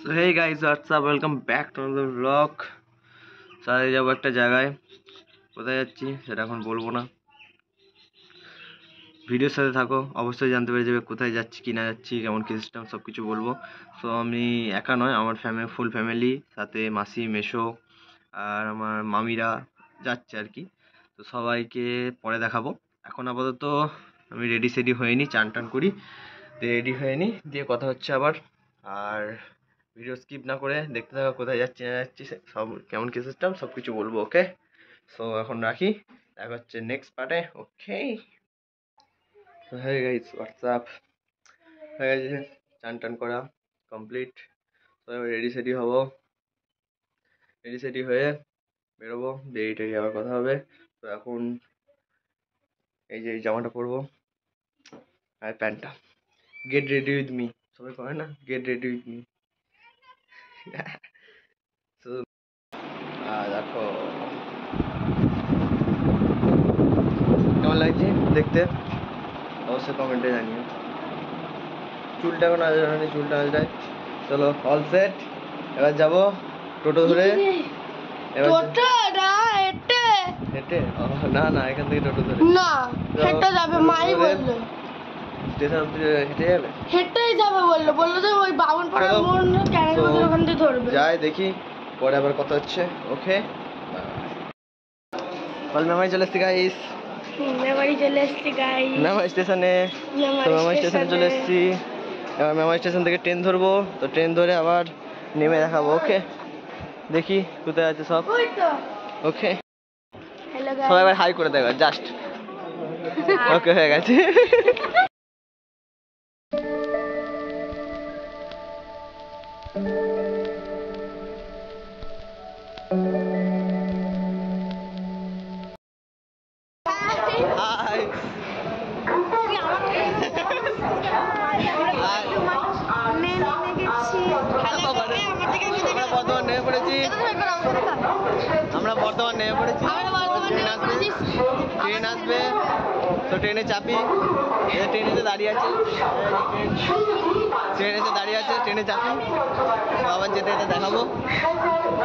So hey guys, WhatsApp, welcome back to the blog. সাথে যাবো একটা জায়গায়, কোথায় যাচ্ছি সেটা এখন বলবো না। ভিডিওর সাথে থাকো, অবশ্যই জানতে পেরে যাবে কোথায় যাচ্ছি, কি না যাচ্ছি, কেমন কী সিস্টেম, সব কিছু বলবো। সো আমি একা নয়, আমার ফুল ফ্যামিলি, সাথে মাসি, মেসো আর আমার মামিরা যাচ্ছে আর কি। তো সবাইকে পরে দেখাবো। এখন আপাতত আমি রেডি সেডি হয়নি, চান টান করি, রেডি হয়নি দিয়ে কথা হচ্ছে আবার। আর ভিডিও স্কিপ না করে দেখতে থাকো, কোথায় যাচ্ছি না যাচ্ছি, সব কেমন কী সিস্টেম সব কিছু বলবো। ওকে, সো এখন রাখি, দেখা হচ্ছে নেক্সট পার্টে। ওকে, হয়ে গাইস, হোয়াটসঅ্যাপ হয়ে গেছে, চান টান করা কমপ্লিট। তো রেডি সেডি হবো, রেডি সেডি হয়ে বেরোবো, দেরি টেরি আবার কথা হবে। তো এখন এই যে এই জামাটা পরবো আর প্যান্টটা। গেট রেডি উইথ মি, সবাই করে না, গেট রেডি উইথ মি। দেখো কেমন লাগছে দেখতে, অবশ্যই কমেন্টে জানিও। চুলটা এখন আজ হয়নি, চুলটা আজ যায়। চলো, অল সেট, এবার যাবো টোটো ধরে। এবার হেঁটে না না, এখান থেকে টোটো ধরে না, হেঁটে যাবে, মাই বললো স্টেশন অব্দি হেঁটে যাবে, হেঁটেই যাবে বললো যে ওই বামনপাড়ার মোড় না, ক্যানেলের ওখান থেকে ধরবে। যাই দেখি, পরে আবার কথা হচ্ছে। ওকে, কল মেমারি চলে এসছি গাইস, মেমারি চলে এসছি গাইস, মেমারি স্টেশনে। তো মেমারি স্টেশনে চলে এসছি, এবার মেমারি স্টেশন থেকে ট্রেন ধরবো। তো ট্রেন ধরে আবার নেমে দেখাবো। ওকে, দেখি কোথায় আছে সব। ওকে, হ্যালো সবাই এবার হাই করে দেবে জাস্ট। ওকে, হয়ে গেছে। আমরা বর্তমান নেমে পড়েছি, ট্রেন আসবে। তো ট্রেনে চাপি, ট্রেন এসে দাঁড়িয়ে আছে, ট্রেন এসে দাঁড়িয়ে আছে, ট্রেনে চাপি। আবার যেতে যেতে দেখাবো।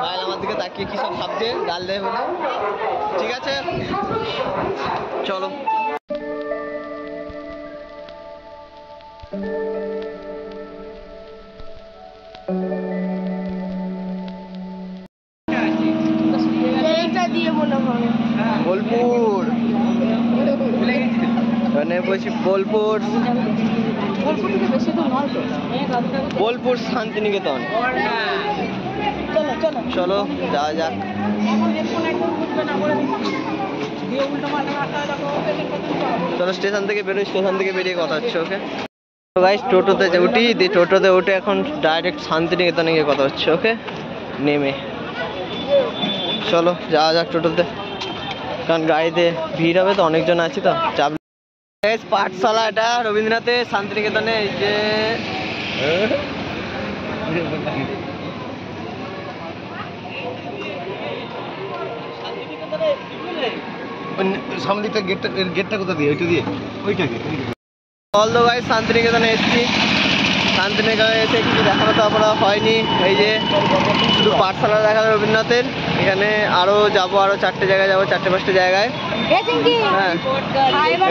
আর আমার দিকে তাকিয়ে কি সব ভাবছে, গাল দেয় বলে। ঠিক আছে, চলো। বোলপুর, বলছি বোলপুর, বোলপুর শান্তিনিকেতন। চলো যাওয়া যাক। চলো স্টেশন থেকে বেরোই, স্টেশন থেকে বেরিয়ে কথা হচ্ছে। ওকে গাইস, টোটোতে উঠি, দিয়ে টোটোতে উঠে এখন ডাইরেক্ট শান্তিনিকেতনে গিয়ে কথা হচ্ছে। ওকে, নেমে চলো যাওয়া যাক টোটোতে, কারণ গাড়িতে ভিড় হবে, তো অনেকজন আছি তো চাপ। পাঠশালা এটা রবীন্দ্রনাথে শান্তিনিকেতনে, এই যে সামনে দিকটা গেটটা কোথা দিয়ে, ওইটা দিয়ে, ওইটাকে অল দ্য গাইস শান্তিনিকেতনে এসেছি। শান্তিনিকেতনে এসে কিছু দেখানো তো আমরা হয়নি, এই যে শুধু পাঠশালা দেখা রবীন্দ্রনাথের। এখানে আরও যাবো, আরও 4টে জায়গায় যাবো, 4-5টে জায়গায়। হ্যাঁ,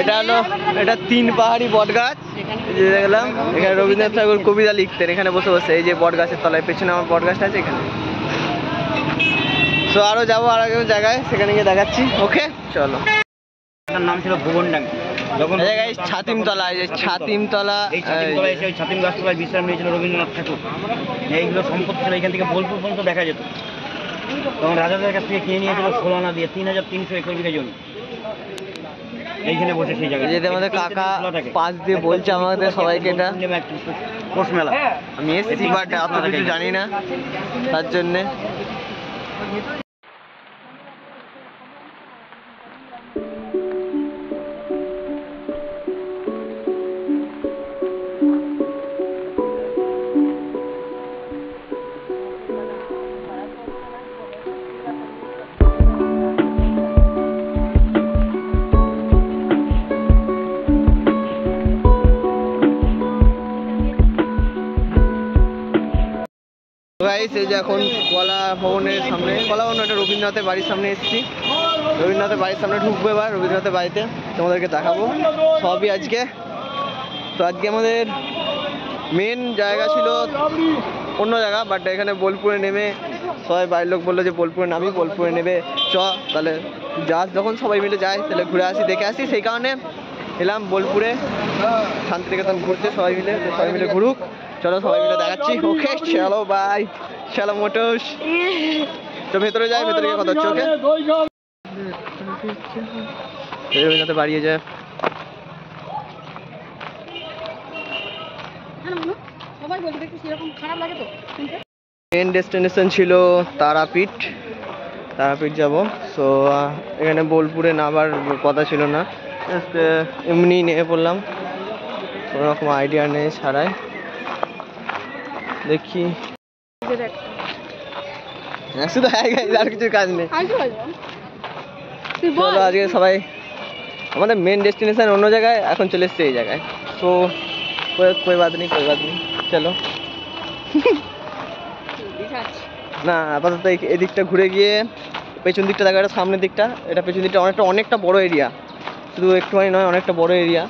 এটা হলো, এটা 3 পাহাড়ি বট গাছ। যে দেখলাম এখানে রবীন্দ্রনাথ ঠাকুর কবিতা লিখতেন, এখানে বসে বসে। এই যে বট গাছের তলায়, পেছনে আমার বট গাছটা আছে এখানে। তো আরও যাবো আর এক জায়গায়, সেখানে গিয়ে দেখাচ্ছি। ওকে চলো। নাম ছিল ভুবনডাঙ্গি। যখন ছাতিমতলা, এই যে ছাতিমতলা, এই ছাতিমতলায় এসে ওই ছাতিম গাছতলায় বিশ্রাম নিয়েছিল রবীন্দ্রনাথ ঠাকুর। এইগুলো সম্পত্তি ছিল, এখান থেকে বোলপুর পর্যন্ত দেখা যেত। তখন রাজাদের কাছ থেকে কিনে নিয়েছিল 16 আনা দিয়ে 3300 একর বিঘা জমি। এইখানে বসে সেই জায়গায় যেটা আমাদের কাকা পাশ দিয়ে বলছে আমাদের সবাইকে, এটা পৌষ মেলা। আমি এসছি বাট অত কিছু জানি না, তার জন্যে। গাইস, এই যে এখন কলা ভবনের সামনে, কলা ভবন একটা রবীন্দ্রনাথের বাড়ির সামনে এসেছি। রবীন্দ্রনাথের বাড়ির সামনে ঢুকবো এবার, রবীন্দ্রনাথের বাড়িতে তোমাদেরকে দেখাবো সবই আজকে। তো আজকে আমাদের মেন জায়গা ছিল অন্য জায়গা, বাট এখানে বোলপুরে নেমে সবাই বাড়ির লোক বললো যে বোলপুরে নামি, বোলপুরে নেমে তাহলে যখন সবাই মিলে যায় তাহলে ঘুরে আসি, দেখে আসি, সেই কারণে এলাম বোলপুরে শান্তিনিকেতন ঘুরতে সবাই মিলে ঘুরুক। চলো সবাই মিলে দেখাচ্ছি। ওকে চলো বাই, চলো মোটরস। তো ভেতরে যাই, ভেতরে গিয়ে কথা হচ্ছে। ওকে রবীন্দ্রনাথে বাড়িয়ে যায়। মেন ডেস্টিনেশন ছিল তারাপীঠ যাব। সো এখানে বোলপুরে নামার কথা ছিল না, এমনি নেমে পড়লাম, কোনো রকম আইডিয়া নেই ছাড়াই। দেখি শুধু আর কিছু কাজ নেই। চলো আজকে সবাই, আমাদের মেন ডেস্টিনেশন অন্য জায়গায়, এখন চলে এসছে এই জায়গায়। তো কোই বাত নেই চলো। না আপাতত এদিকটা ঘুরে গিয়ে পেছন দিকটা দেখা, এটা সামনের দিকটা, এটা পেছন দিকটা অনেকটা বড় এরিয়া, শুধু একটুখানি নয়, অনেকটা বড় এরিয়া,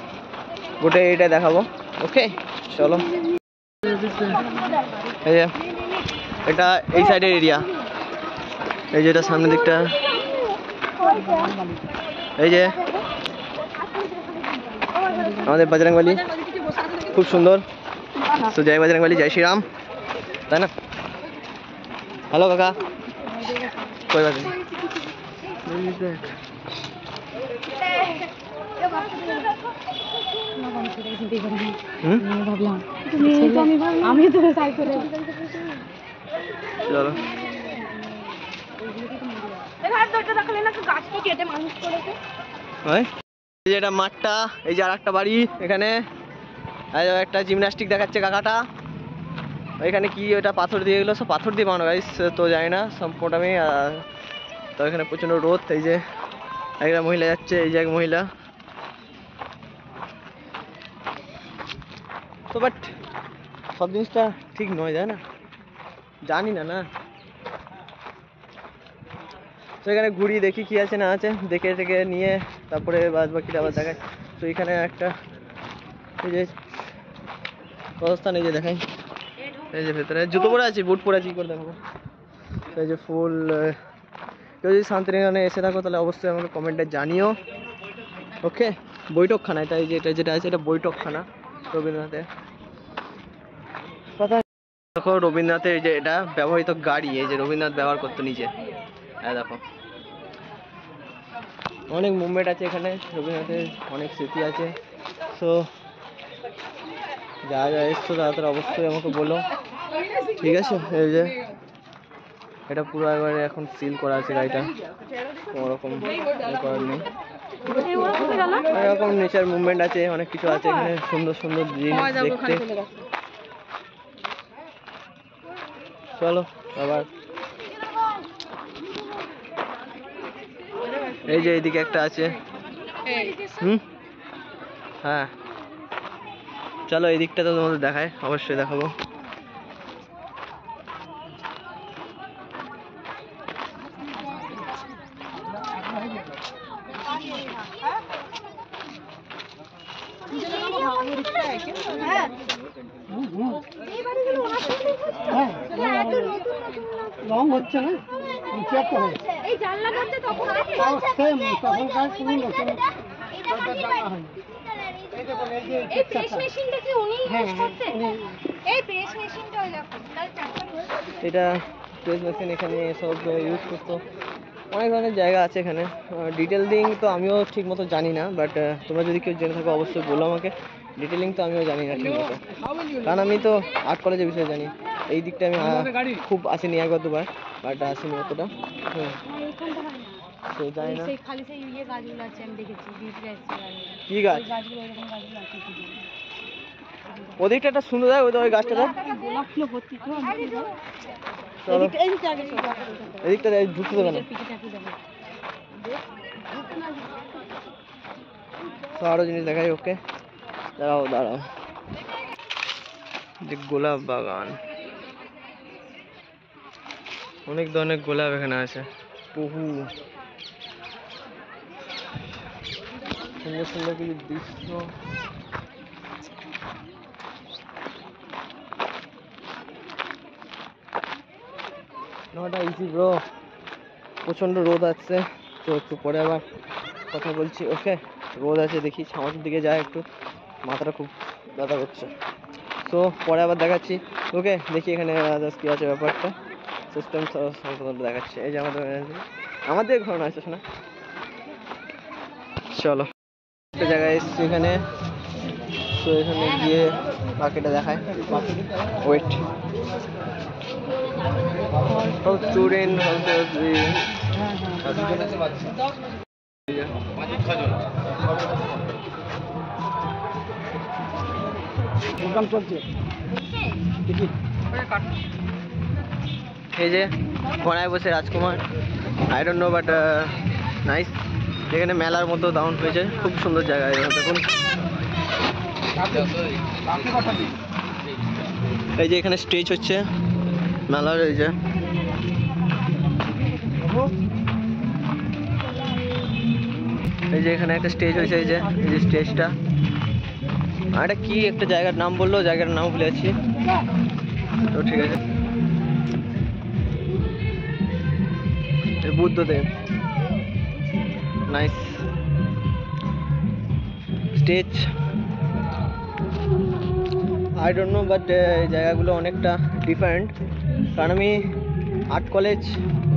গোটা এরিয়াটা দেখাবো। ওকে চলো। এই যে এটা এই সাইডের এরিয়া, এই যে এটা সামনের দিকটা, এই যে আমাদের বজরংবলী, খুব সুন্দর। তো জয় বজরংবলী, জয় শ্রীরাম, তাই না? হ্যালো কাকা, কই বাত নেই। চলো এই যে এটা মাঠটা, এই যে আর একটা বাড়ি, এখানে একটা জিমন্যাস্টিক দেখাচ্ছে কাকাটা। এখানে কি ওটা পাথর দিয়ে, এগুলো সব পাথর দিয়ে বানানো গাইস, তো জানি না সম্পূর্ণ আমি। তো এখানে প্রচণ্ড রোদ, এই যে একটা মহিলা যাচ্ছে, এই যে এক মহিলা। তো বাট সব জিনিসটা ঠিক নয়, তাই না? জানি না। তো এখানে ঘুরি, দেখি কি আছে না আছে, দেখে নিয়ে তারপরে বাদ বাকিটা আবার দেখায়। তো এখানে একটা এই যে অবস্থান, এই যে দেখাই, এই যে ভেতরে জুতো পরে আছি, বুট পরে আছি, কি করে দেখাবো। এই যে ফুল, কেউ যদি শান্তিনিকেতনে এসে থাকো তাহলে অবশ্যই আমাকে কমেন্টে জানিও। ওকে বৈঠকখানা, এটা এই যে এটা যেটা আছে, এটা বৈঠকখানা রবীন্দ্রনাথের। কথা দেখো রবীন্দ্রনাথের, এই যে এটা ব্যবহৃত গাড়ি, এই যে রবীন্দ্রনাথ ব্যবহার করতো নিচে, দেখো অনেক মুভমেন্ট আছে এখানে, রবীন্দ্রনাথের অনেক স্মৃতি আছে। সো যা এসছো তাড়াতাড়ি অবশ্যই আমাকে বলো, ঠিক আছে? এই যে এটা পুরো একবারে এখন সিল করা আছে গাড়িটা, কোনোরকম করার নেই। এরকম নেচার মুভমেন্ট আছে, অনেক কিছু আছে এখানে, সুন্দর জিনিস দেখতে। চলো আবার, এই যে এইদিকে একটা আছে। হ্যাঁ চলো এই দিকটা তো তোমাদের দেখায়, অবশ্যই দেখাবো। রং হচ্ছে না, এই জানলা করতে তখন তখনকার কোনো নতুন এই প্রেস মেশিনটা কি উনি ইউজ করতেন? এই প্রেস মেশিনটা ওই দেখো, এটা প্রেস মেশিন এখানে সব ইউজ করতো। অনেক ধরনের জায়গা আছে এখানে, ডিটেলিং তো আমিও ঠিক মতো জানি না, বাট তোমরা যদি কেউ জেনে থাকো অবশ্যই বলো আমাকে। ডিটেলিং তো আমিও জানি না ঠিক মতো, কারণ আমি তো আর্ট কলেজের বিষয়ে জানি। এই দিকটা আমি খুব আসিনি, একবার দুবার, বাট আসিনি অতটা। তো জানি না কি গাছ, ওদিকটা একটা সুন্দর যায়, ওই গাছটা দেখ। এদিকটা ঢুকতে দেবে না। আরো জিনিস দেখাই, ওকে দাঁড়াও। যে গোলাপ বাগান, অনেক ধরনের গোলাপ এখানে আছে, বহু সুন্দর সুন্দর কিছু দৃশ্য। নটা ইজি ব্রো, প্রচন্ড রোদ আছে, তো একটু পরে আবার কথা বলছি। ওকে, রোদ আছে, দেখি ছামাটের দিকে যায়, একটু মাথাটা খুব ব্যথা করছে, তো পরে আবার দেখাচ্ছি। ওকে, দেখি এখানে কি আছে ব্যাপারটা, সিস্টেম সম্পূর্ণ দেখাচ্ছি। এই যে আমাদের ঘর আছে শোনা। চলো, একটা জায়গায় এসছি এখানে, তো এখানে গিয়ে বাকিটা দেখায়। ওয়েট, সব স্টুডেন্ট প্রোগ্রাম চলছে। এই যে ঘোড়ায় বসে রাজকুমার, I don't know but nice. এখানে মেলার মতো দাউন হয়েছে, খুব সুন্দর জায়গা। দেখুন, এই যে এখানে স্টেজ হচ্ছে মেলার, এই যে এখানে একটা স্টেজ হয়েছে, এই যে স্টেজটা। আর এটা কি একটা জায়গার নাম বললো, জায়গার নাম ভুলে যাচ্ছি, তো ঠিক আছে। Buddhadeb, nice stage. I don't know but এই জায়গাগুলো অনেকটা ডিফারেন্ট, কারণ আমি আর্ট কলেজ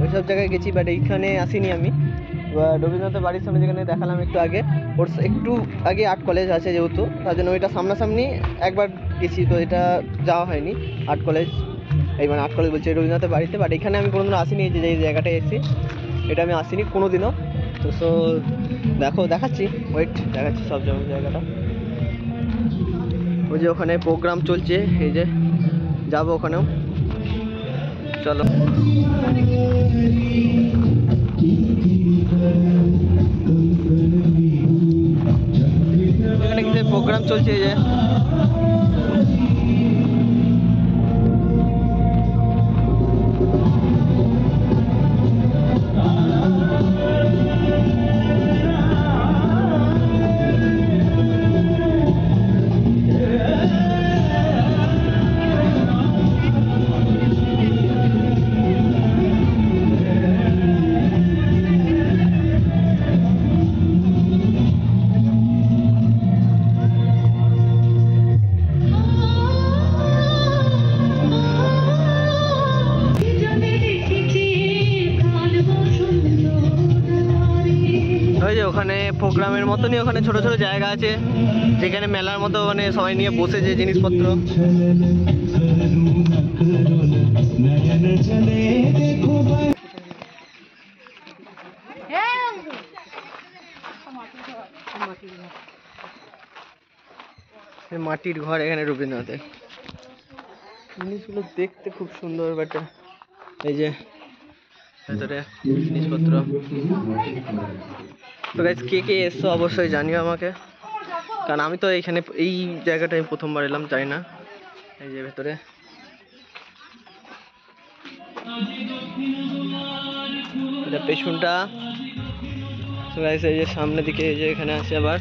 ওইসব জায়গায় গেছি, বাট এইখানে আসিনি আমি। রবীন্দ্রনাথের বাড়ির সামনে যেখানে দেখালাম একটু আগে, ওর একটু আগে আর্ট কলেজ আছে যেহেতু, তার জন্য ওইটা সামনাসামনি একবার গেছি, তো এটা যাওয়া হয়নি আর্ট কলেজ। এই মানে আর্ট কলেজ বলছি, রবীন্দ্রনাথের বাড়িতে, বাট এখানে আমি কোনোদিনও আসিনি। যে জায়গাটায় এসেছি এটা আমি আসিনি কোনোদিনও, তো সো দেখাচ্ছি, ওয়েট দেখাচ্ছি সব জায়গাটা। ওই যে ওখানে প্রোগ্রাম চলছে, এই যে যাবো ওখানেও, চলো। এখানে কিছু প্রোগ্রাম চলছে, এই যে ওখানে প্রোগ্রামের মতনই ওখানে ছোট ছোট জায়গা আছে, যেখানে মেলার মতো মানে সবাই নিয়ে বসে যে জিনিসপত্র। মাটির ঘর এখানে রবীন্দ্রনাথের, জিনিসগুলো দেখতে খুব সুন্দর, বাট এই যে ভেতরে জিনিসপত্র। তো গাইস, কে কে এসছো অবশ্যই জানিও আমাকে, কারণ আমি তো এইখানে এই জায়গাটা আমি প্রথমবার এলাম, জানি না। এই যে ভেতরে এটা পেছনটা, তো গাইস এই যে সামনের দিকে, এই যে এখানে আছে আবার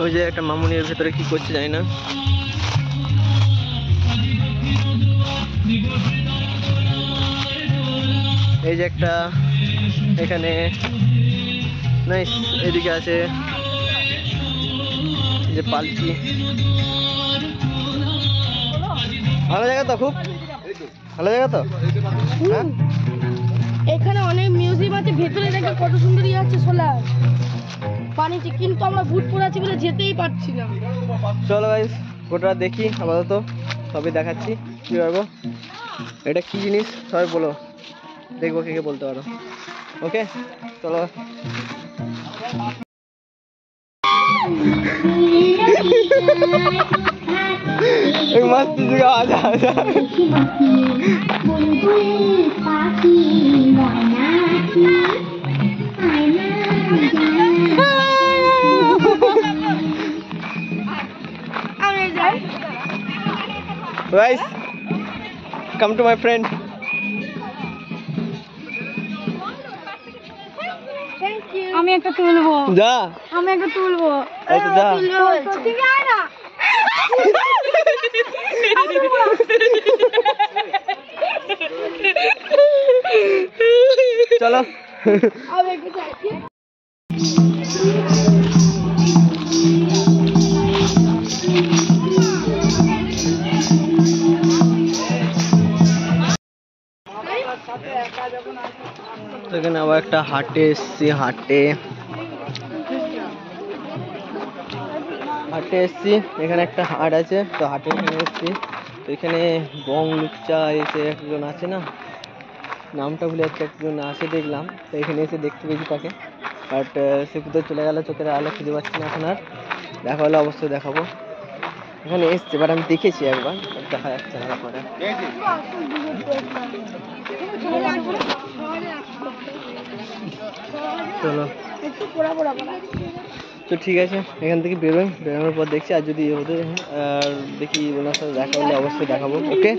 ওই যে একটা মামুনি এর ভেতরে কি করছে জানি না। এই যে একটা এখানে নাইস, এদিকে আছে এই যে পালকি, ভালো জায়গা তো, খুব ভালো জায়গা তো। হ্যাঁ, এখানে অনেক মিউজিয়াম আছে, ভেতরে দেখে কত সুন্দরই আছে সোলার পানিতে, কিন্তু আমরা ভূত পড়ে আছি বলে যেতেই পারছি না। চলো গাইস, ওটা দেখি আপাতত, সবই দেখাচ্ছি কি পারবো। এটা কি জিনিস সবাই বলো, দেখবো কে কে বলতে পারো। ওকে চলো। मस्त जगह आजा आजा। Guys come to my friend. আমি একটা তুলবো, যা আমি একটা তুলবো, এই তো যা। ঠিক আছে না চলো। আমি একটু চাইছি। তো এখানে আবার একটা হাটে এসছি, হাটে এসছি। এখানে একটা হাট আছে, তো হাটে এখানে এসছি। তো এখানে বং লুকচা এসে একজন আছে না, নামটা ভুলে যাচ্ছে, একজন আসে দেখলাম। তো এখানে এসে দেখতে পেয়েছি তাকে, বাট সে কোথায় চলে গেল, চোখের আলো খুঁজে পাচ্ছি না এখন আর। দেখা হলে অবশ্যই দেখাবো। এখানে এসছে, বাট আমি দেখেছি একবার, but দেখা যাচ্ছে না তারপরে। চলো, তো ঠিক আছে, এখান থেকে বেরোই। বেরোনোর পর দেখছি, আর যদি হতে আর দেখি ওনার সাথে দেখা হলে অবশ্যই দেখাবো। ওকে,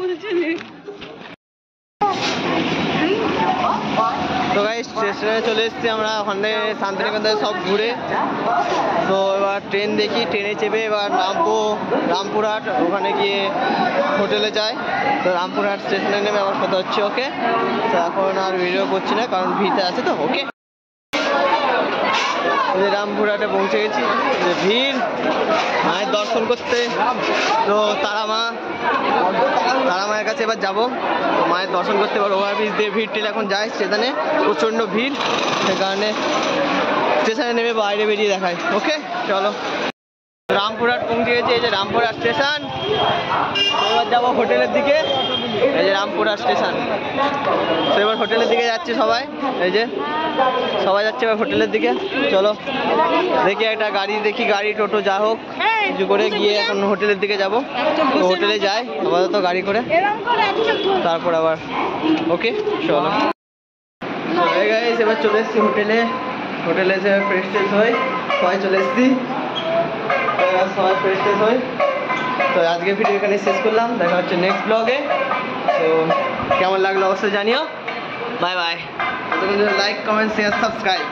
তো গাইস স্টেশনে চলে এসেছি আমরা, ওখানে শান্তিনিকেতন সব ঘুরে। তো এবার ট্রেন দেখি, ট্রেনে চেপে এবার নামবো রামপুরহাট, ওখানে গিয়ে হোটেলে যাই। তো রামপুরহাট স্টেশনে নেমে আবার কথা হচ্ছে। ওকে, তো এখন আর ভিডিও করছি না, কারণ ভিড়তে আছে। তো ওকে, রামপুরহাটে পৌঁছে গেছি। ভিড়, মায়ের দর্শন করতে। তো তারা মায়ের কাছে এবার যাবো, মায়ের দর্শন করতে। এবার ওভারব্রিজ দিয়ে ভিড় টেলে এখন যায় স্টেশনে, প্রচণ্ড ভিড়। সে কারণে স্টেশনে নেমে বাইরে বেরিয়ে দেখায়। ওকে চলো, রামপুরহাট পৌঁছে গেছি। এই যে রামপুরহাট স্টেশন। এবার যাবো হোটেলের দিকে। এই যে রামপুরহাট স্টেশন। তো এবার হোটেলের দিকে যাচ্ছি সবাই। এই যে সবাই যাচ্ছে এবার হোটেলের দিকে। চলো দেখি একটা গাড়ি, গাড়ি টোটো যা হোক কিছু করে গিয়ে এখন হোটেলের দিকে যাব। তো হোটেলে যাই আপাতত গাড়ি করে, তারপর আবার। ওকে চলো, গাইস এবার চলে এসেছি হোটেলে। হোটেলে এসে ফ্রেশ ট্রেশ হই, সবাই চলে এসেছি, সবাই ফ্রেশ ট্রেশ হই। তো আজকে ভিডিও এখানে শেষ করলাম, দেখা হচ্ছে নেক্সট ব্লগে। তো কেমন লাগলো অবশ্যই জানিও। Bye bye. Like, comment, share, subscribe.